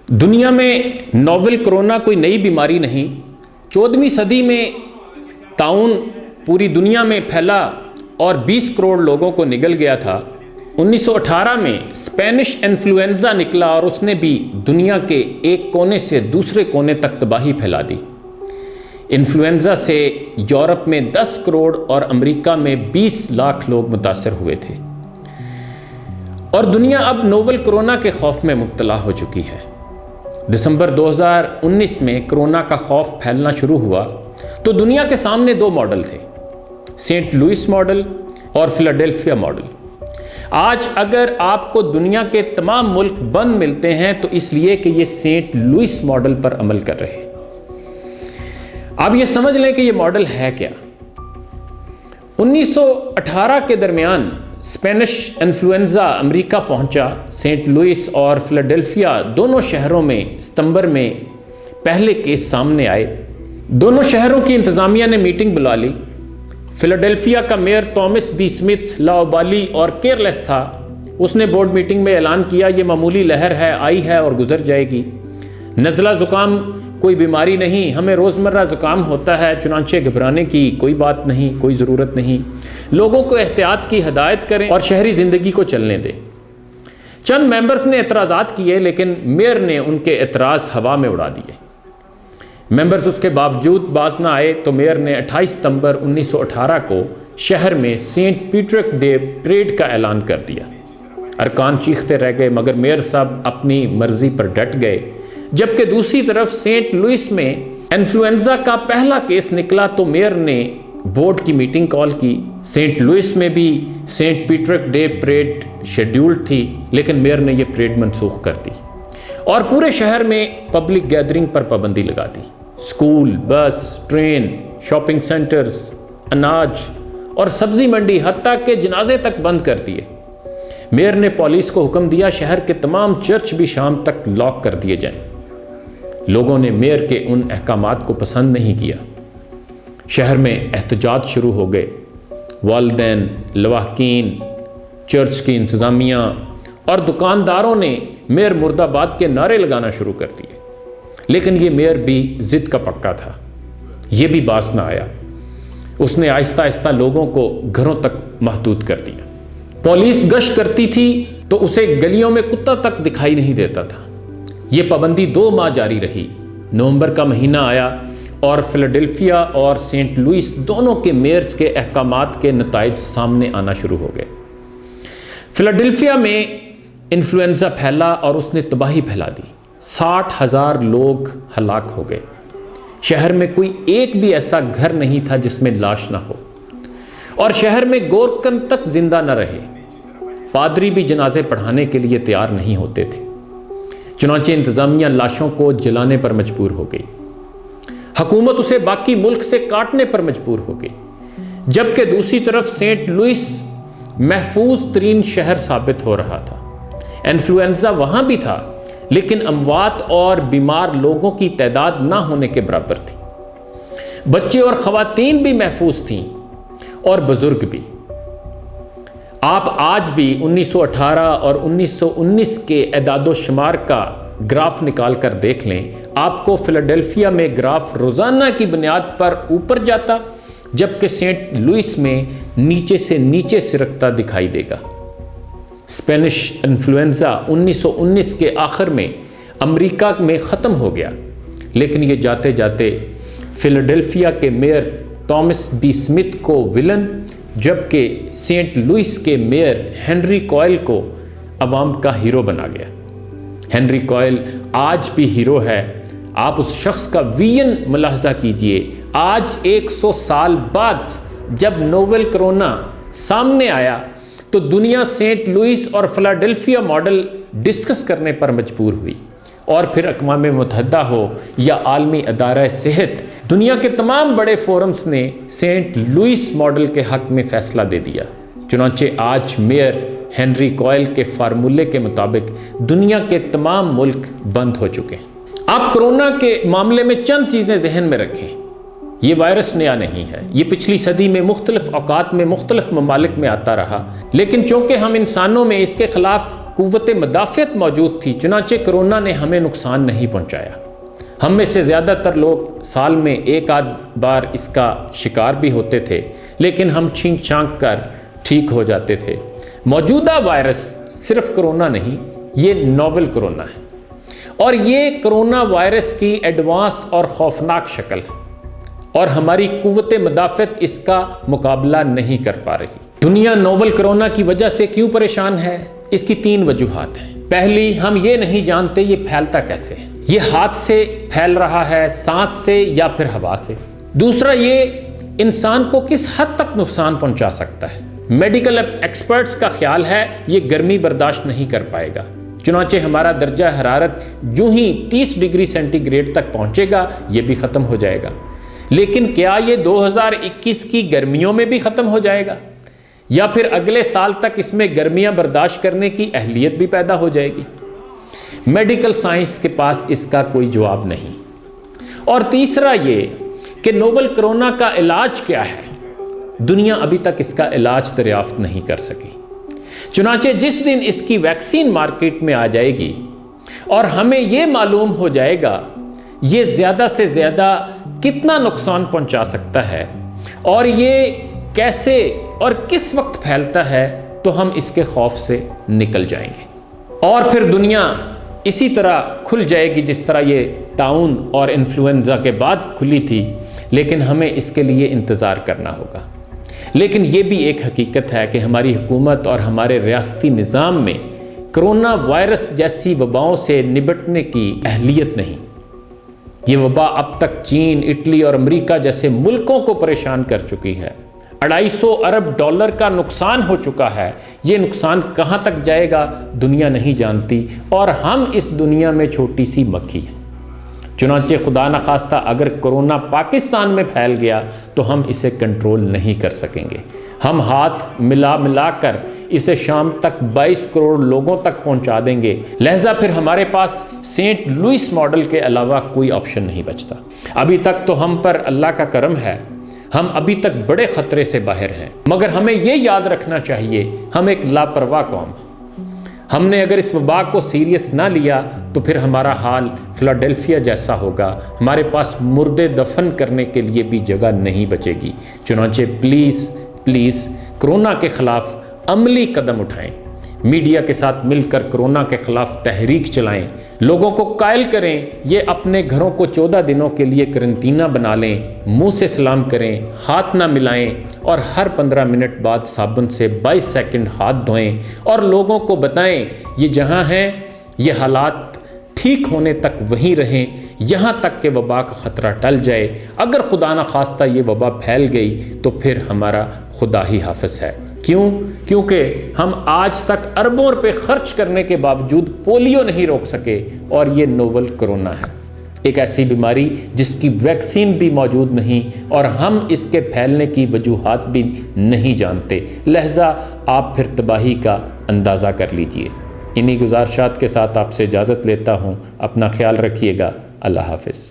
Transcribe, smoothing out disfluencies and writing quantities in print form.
دنیا میں novel corona کوئی نئی بیماری نہیں۔ 14ویں صدی میں طاعون پوری دنیا میں پھیلا اور 20 کروڑ لوگوں کو نگل گیا تھا۔ 1918 میں اسپینش انفلوئنزا نکلا اور اس نے بھی دنیا کے ایک کونے سے دوسرے کونے تک تباہی پھیلا دی۔ انفلوئنزا سے یورپ میں 10 کروڑ اور امریکہ میں 20 لاکھ لوگ متاثر ہوئے تھے، اور دنیا اب نوول کرونا کے خوف میں مبتلا ہو چکی ہے۔ دسمبر 2019 میں کرونا کا خوف پھیلنا شروع ہوا تو دنیا کے سامنے 2 ماڈل تھے، سینٹ لوئس ماڈل اور فلاڈیلفیا ماڈل۔ آج اگر آپ کو دنیا کے تمام ملک بند ملتے ہیں تو اس لیے کہ یہ سینٹ لوئس ماڈل پر عمل کر رہے ہیں۔ اب یہ سمجھ لیں کہ یہ ماڈل ہے کیا۔ 1918 کے درمیان اسپینش انفلوئنزا امریکہ پہنچا۔ سینٹ لوئس اور فلاڈیلفیا دونوں شہروں میں ستمبر میں پہلے کیس سامنے آئے۔ دونوں شہروں کی انتظامیہ نے میٹنگ بلا لی۔ فلاڈیلفیا کا میئر تومس بی سمتھ لاؤبالی اور کیئرلیس تھا۔ اس نے بورڈ میٹنگ میں اعلان کیا، یہ معمولی لہر ہے، آئی ہے اور گزر جائے گی۔ نزلہ زکام کوئی بیماری نہیں، ہمیں روزمرہ زکام ہوتا ہے، چنانچہ گھبرانے کی کوئی بات نہیں، کوئی ضرورت نہیں۔ لوگوں کو احتیاط کی ہدایت کریں اور شہری زندگی کو چلنے دیں۔ چند ممبرز نے اعتراضات کیے، لیکن میئر نے ان کے اعتراض ہوا میں اڑا دیے۔ ممبرز اس کے باوجود باز نہ آئے تو میئر نے 28 ستمبر 1918 کو شہر میں سینٹ پیٹرک ڈے پریڈ کا اعلان کر دیا۔ ارکان چیختے رہ گئے، مگر میئر صاحب اپنی مرضی پر ڈٹ گئے۔ جبکہ دوسری طرف سینٹ لوئس میں انفلوئنزا کا پہلا کیس نکلا تو میئر نے بورڈ کی میٹنگ کال کی۔ سینٹ لوئس میں بھی Saint Patrick day parade scheduled تھی، لیکن میئر نے یہ پریڈ منسوخ کر دی اور پورے شہر میں پبلک گیدرنگ پر پابندی لگا دی۔ اسکول، بس، ٹرین، شاپنگ سینٹرز، اناج اور سبزی منڈی، حتیٰ کہ جنازے تک بند کر دیے۔ میئر نے پولیس کو حکم دیا شہر کے تمام چرچ بھی شام تک لاک کر دیے جائیں۔ لوگوں نے میئر کے ان احکامات کو پسند نہیں کیا۔ شہر میں احتجاج شروع ہو گئے۔ والدین، لواحقین، چرچ کی انتظامیہ اور دکانداروں نے میئر مرد آباد کے نعرے لگانا شروع کر دیے، لیکن یہ میئر بھی ضد کا پکا تھا، یہ بھی باز نہ آیا۔ اس نے آہستہ آہستہ لوگوں کو گھروں تک محدود کر دیا۔ پولیس گشت کرتی تھی تو اسے گلیوں میں کتا تک دکھائی نہیں دیتا تھا۔ یہ پابندی 2 ماہ جاری رہی۔ نومبر کا مہینہ آیا اور فلاڈیلفیا اور سینٹ لوئس دونوں کے میئرز کے احکامات کے نتائج سامنے آنا شروع ہو گئے۔ فلاڈیلفیا میں انفلوئنزا پھیلا اور اس نے تباہی پھیلا دی۔ 60,000 لوگ ہلاک ہو گئے۔ شہر میں کوئی ایک بھی ایسا گھر نہیں تھا جس میں لاش نہ ہو، اور شہر میں گورکن تک زندہ نہ رہے۔ پادری بھی جنازے پڑھانے کے لیے تیار نہیں ہوتے تھے، چنانچہ انتظامیہ لاشوں کو جلانے پر مجبور ہو گئی۔ حکومت اسے باقی ملک سے کاٹنے پر مجبور ہو گئی، جبکہ دوسری طرف سینٹ لوئس محفوظ ترین شہر ثابت ہو رہا تھا۔ انفلوئنزا وہاں بھی تھا، لیکن اموات اور بیمار لوگوں کی تعداد نہ ہونے کے برابر تھی۔ بچے اور خواتین بھی محفوظ تھیں اور بزرگ بھی۔ آپ آج بھی 1918 اور 1919 کے اعداد و شمار کا گراف نکال کر دیکھ لیں، آپ کو فلاڈیلفیا میں گراف روزانہ کی بنیاد پر اوپر جاتا، جبکہ سینٹ لوئس میں نیچے سے نیچے سرکتا دکھائی دے گا۔ اسپینش انفلوئنزا 1919 کے آخر میں امریکہ میں ختم ہو گیا، لیکن یہ جاتے جاتے فلاڈیلفیا کے میئر تومس بی سمتھ کو ولن، جبکہ سینٹ لوئس کے میئر ہنری کوئل کو عوام کا ہیرو بنا گیا۔ ہنری کوئل آج بھی ہیرو ہے۔ آپ اس شخص کا ویژن ملاحظہ کیجئے۔ آج 100 سال بعد جب نوول کرونا سامنے آیا تو دنیا سینٹ لوئس اور فلاڈیلفیا ماڈل ڈسکس کرنے پر مجبور ہوئی، اور پھر اقوام متحدہ ہو یا عالمی ادارہ صحت، دنیا کے تمام بڑے فورمز نے سینٹ لوئس ماڈل کے حق میں فیصلہ دے دیا۔ چنانچہ آج میئر ہنری کوئل کے فارمولے کے مطابق دنیا کے تمام ملک بند ہو چکے ہیں۔ آپ کرونا کے معاملے میں چند چیزیں ذہن میں رکھیں۔ یہ وائرس نیا نہیں ہے، یہ پچھلی صدی میں مختلف اوقات میں مختلف ممالک میں آتا رہا، لیکن چونکہ ہم انسانوں میں اس کے خلاف قوت مدافعت موجود تھی، چنانچہ کرونا نے ہمیں نقصان نہیں پہنچایا۔ ہم میں سے زیادہ تر لوگ سال میں ایک آدھ بار اس کا شکار بھی ہوتے تھے، لیکن ہم چھینک چھانک کر ٹھیک ہو جاتے تھے۔ موجودہ وائرس صرف کرونا نہیں، یہ نوول کرونا ہے، اور یہ کرونا وائرس کی ایڈوانس اور خوفناک شکل ہے، اور ہماری قوت مدافعت اس کا مقابلہ نہیں کر پا رہی۔ دنیا نوول کرونا کی وجہ سے کیوں پریشان ہے؟ اس کی 3 وجوہات ہیں۔ پہلی، ہم یہ نہیں جانتے یہ پھیلتا کیسے ہے۔ یہ ہاتھ سے پھیل رہا ہے، سانس سے یا پھر ہوا سے۔ دوسرا، یہ انسان کو کس حد تک نقصان پہنچا سکتا ہے۔ میڈیکل ایکسپرٹس کا خیال ہے یہ گرمی برداشت نہیں کر پائے گا، چنانچہ ہمارا درجہ حرارت جو ہی 30 ڈگری سینٹی گریڈ تک پہنچے گا یہ بھی ختم ہو جائے گا۔ لیکن کیا یہ 2021 کی گرمیوں میں بھی ختم ہو جائے گا، یا پھر اگلے سال تک اس میں گرمیاں برداشت کرنے کی اہلیت بھی پیدا ہو جائے گی؟ میڈیکل سائنس کے پاس اس کا کوئی جواب نہیں۔ اور تیسرا یہ کہ نوول کرونا کا علاج کیا ہے؟ دنیا ابھی تک اس کا علاج دریافت نہیں کر سکی، چنانچہ جس دن اس کی ویکسین مارکیٹ میں آ جائے گی اور ہمیں یہ معلوم ہو جائے گا یہ زیادہ سے زیادہ کتنا نقصان پہنچا سکتا ہے اور یہ کیسے اور کس وقت پھیلتا ہے، تو ہم اس کے خوف سے نکل جائیں گے، اور پھر دنیا اسی طرح کھل جائے گی جس طرح یہ طاعون اور انفلوئنزا کے بعد کھلی تھی، لیکن ہمیں اس کے لیے انتظار کرنا ہوگا۔ لیکن یہ بھی ایک حقیقت ہے کہ ہماری حکومت اور ہمارے ریاستی نظام میں کرونا وائرس جیسی وباؤں سے نبٹنے کی اہلیت نہیں۔ یہ وبا اب تک چین، اٹلی اور امریکہ جیسے ملکوں کو پریشان کر چکی ہے۔ 250 ارب ڈالر کا نقصان ہو چکا ہے۔ یہ نقصان کہاں تک جائے گا دنیا نہیں جانتی، اور ہم اس دنیا میں چھوٹی سی مکھی ہیں۔ چنانچہ خدا نخواستہ اگر کرونا پاکستان میں پھیل گیا تو ہم اسے کنٹرول نہیں کر سکیں گے۔ ہم ہاتھ ملا کر اسے شام تک 22 کروڑ لوگوں تک پہنچا دیں گے، لہذا پھر ہمارے پاس سینٹ لوئس ماڈل کے علاوہ کوئی آپشن نہیں بچتا۔ ابھی تک تو ہم پر اللہ کا کرم ہے، ہم ابھی تک بڑے خطرے سے باہر ہیں، مگر ہمیں یہ یاد رکھنا چاہیے ہم ایک لاپرواہ قوم ہیں۔ ہم نے اگر اس وبا کو سیریس نہ لیا تو پھر ہمارا حال فلاڈیلفیا جیسا ہوگا، ہمارے پاس مردے دفن کرنے کے لیے بھی جگہ نہیں بچے گی۔ چنانچہ پلیز کرونا کے خلاف عملی قدم اٹھائیں، میڈیا کے ساتھ مل کر کرونا کے خلاف تحریک چلائیں، لوگوں کو قائل کریں یہ اپنے گھروں کو 14 دنوں کے لیے قرنطینہ بنا لیں، منہ سے سلام کریں، ہاتھ نہ ملائیں، اور ہر 15 منٹ بعد صابن سے 22 سیکنڈ ہاتھ دھوئیں، اور لوگوں کو بتائیں یہ جہاں ہیں یہ حالات ٹھیک ہونے تک وہیں رہیں، یہاں تک کہ وبا کا خطرہ ٹل جائے۔ اگر خدا نہ خواستہ یہ وبا پھیل گئی تو پھر ہمارا خدا ہی حافظ ہے۔ کیونکہ ہم آج تک اربوں روپے خرچ کرنے کے باوجود پولیو نہیں روک سکے، اور یہ نوول کرونا ہے، ایک ایسی بیماری جس کی ویکسین بھی موجود نہیں، اور ہم اس کے پھیلنے کی وجوہات بھی نہیں جانتے، لہذا آپ پھر تباہی کا اندازہ کر لیجئے۔ انہی گزارشات کے ساتھ آپ سے اجازت لیتا ہوں، اپنا خیال رکھیے گا، اللہ حافظ۔